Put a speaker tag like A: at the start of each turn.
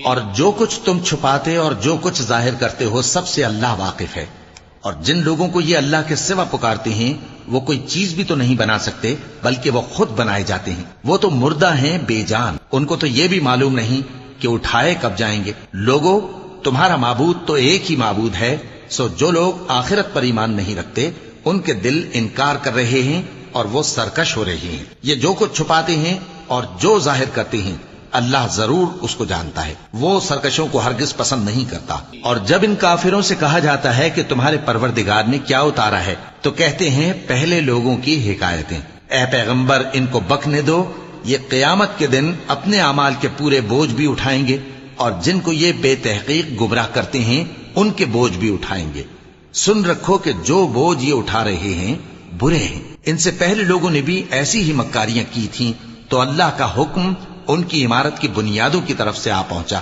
A: اور جو کچھ تم چھپاتے اور جو کچھ ظاہر کرتے ہو سب سے اللہ واقف ہے۔ اور جن لوگوں کو یہ اللہ کے سوا پکارتے ہیں وہ کوئی چیز بھی تو نہیں بنا سکتے بلکہ وہ خود بنائے جاتے ہیں۔ وہ تو مردہ ہیں بے جان، ان کو تو یہ بھی معلوم نہیں کہ اٹھائے کب جائیں گے۔ لوگوں، تمہارا معبود تو ایک ہی معبود ہے، سو جو لوگ آخرت پر ایمان نہیں رکھتے ان کے دل انکار کر رہے ہیں اور وہ سرکش ہو رہے ہیں۔ یہ جو کچھ چھپاتے ہیں اور جو ظاہر کرتے ہیں اللہ ضرور اس کو جانتا ہے، وہ سرکشوں کو ہرگز پسند نہیں کرتا۔ اور جب ان کافروں سے کہا جاتا ہے کہ تمہارے پروردگار نے کیا اتارا ہے تو کہتے ہیں پہلے لوگوں کی حکایتیں۔ اے پیغمبر، ان کو بکنے دو، یہ قیامت کے دن اپنے اعمال کے پورے بوجھ بھی اٹھائیں گے اور جن کو یہ بے تحقیق گمراہ کرتے ہیں ان کے بوجھ بھی اٹھائیں گے۔ سن رکھو کہ جو بوجھ یہ اٹھا رہے ہیں برے ہیں۔ ان سے پہلے لوگوں نے بھی ایسی ہی مکاریاں کی تھیں تو اللہ کا حکم ان کی عمارت کی بنیادوں کی طرف سے آ پہنچا۔